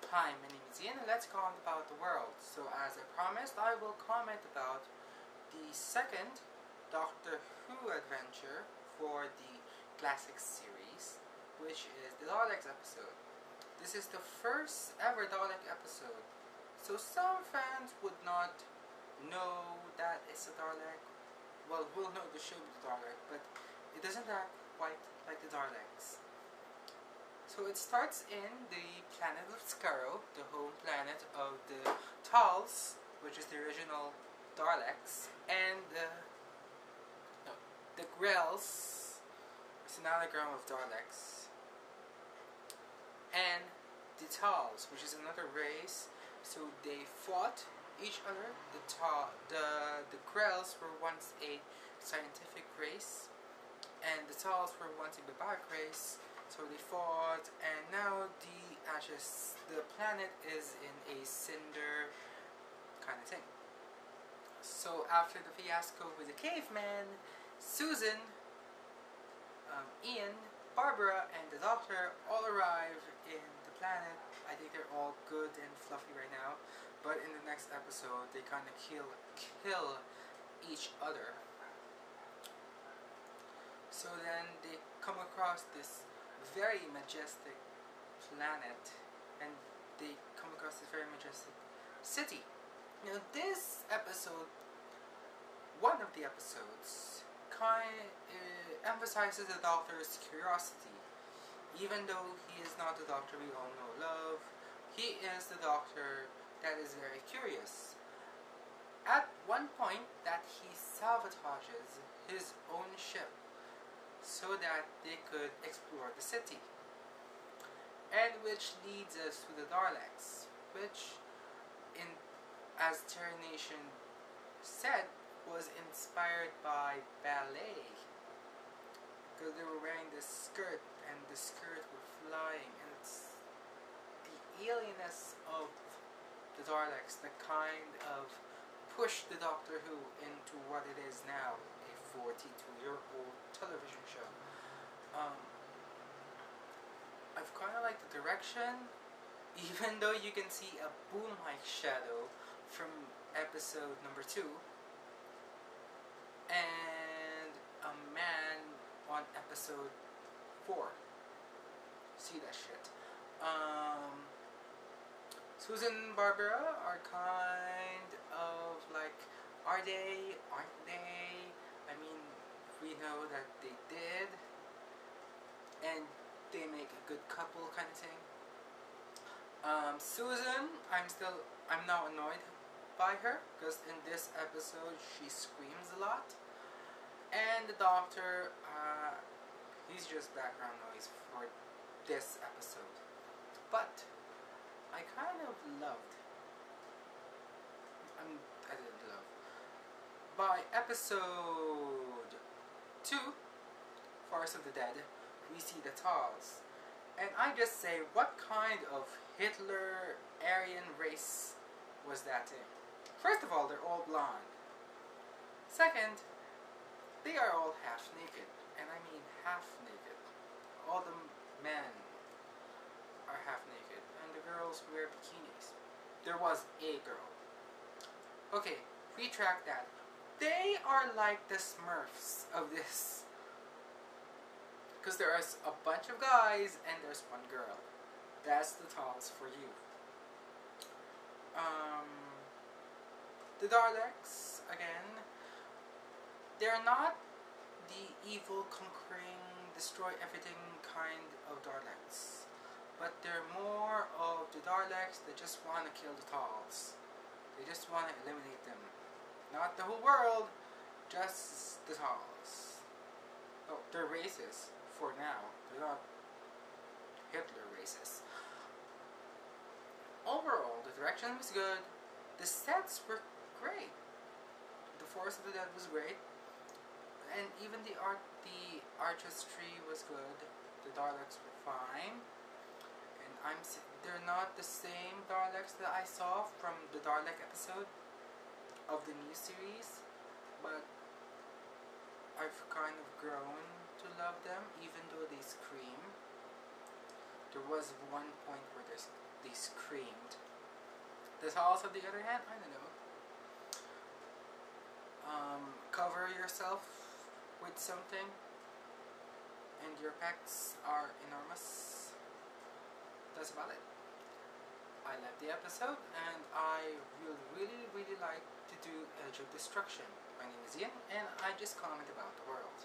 Hi, my name is Ian and let's comment about the world. So as I promised, I will comment about the second Doctor Who adventure for the classic series, which is the Daleks episode. This is the first ever Dalek episode, so some fans would not know that it's a Dalek. Well, we'll know the show with the Dalek, but it doesn't act quite like the Daleks. So it starts in the planet of lcaw, the home planet of the Tals, which is the original Daleks, and the Grells, it's an anagram of Daleks, and the Tals, which is another race. So they fought each other. The Grells were once a scientific race, and the Tals were once a barbaric race. So they fought, and now the planet is in a cinder kind of thing. So after the fiasco with the caveman, Susan, Ian, Barbara, and the Doctor all arrive in the planet. I think they're all good and fluffy right now, but in the next episode they kind of kill each other. So then they come across this very majestic planet, and they come across this very majestic city. Now this episode, one of the episodes, emphasizes the Doctor's curiosity. Even though he is not the Doctor we all know love, he is the Doctor that is very curious. At one point that he sabotages his own ship so that they could explore the city, and which leads us to the Daleks, which, as Terry Nation said, was inspired by ballet, because they were wearing this skirt and the skirt were flying, and it's the alienness of the Daleks that kind of pushed the Doctor Who into what it is now, a 42-year-old television show. I've kind of liked the direction, even though you can see a boom-like shadow from episode number 2, and a man on episode 4. See that shit. Susan and Barbara are kind of like, are they? Aren't they? I mean, we know that they did, and they make a good couple kind of thing. Susan, I'm now annoyed by her, because in this episode she screams a lot, and the Doctor, he's just background noise for this episode. But I kind of loved, I didn't love, by episode 2, Forest of the Dead, we see the Tals. And I just say, what kind of Hitler Aryan race was that in? First of all, they're all blonde. Second, they are all half naked. And I mean half naked. All the men are half naked, and the girls wear bikinis. There was a girl. Okay, retract that. They are like the Smurfs of this, because there is a bunch of guys and there's one girl. That's the Tals for you. The Daleks, again, they're not the evil, conquering, destroy everything kind of Daleks, but they're more of the Daleks that just want to kill the Tals. They just want to eliminate them. Not the whole world, just the Tals. Oh, they're racist for now. They're not Hitler racist. Overall, the direction was good. The sets were great. The Forest of the Dead was great, and even the artistry was good. The Daleks were fine, and they're not the same Daleks that I saw from the Dalek episode of the new series, but I've kind of grown to love them, even though they scream. There was one point where they scream, The dolls, on the other hand, I don't know. Cover yourself with something, and your pecs are enormous. That's about it. I love the episode, and I will really like to do Edge of Destruction. My name is Ian, and I just comment about the world.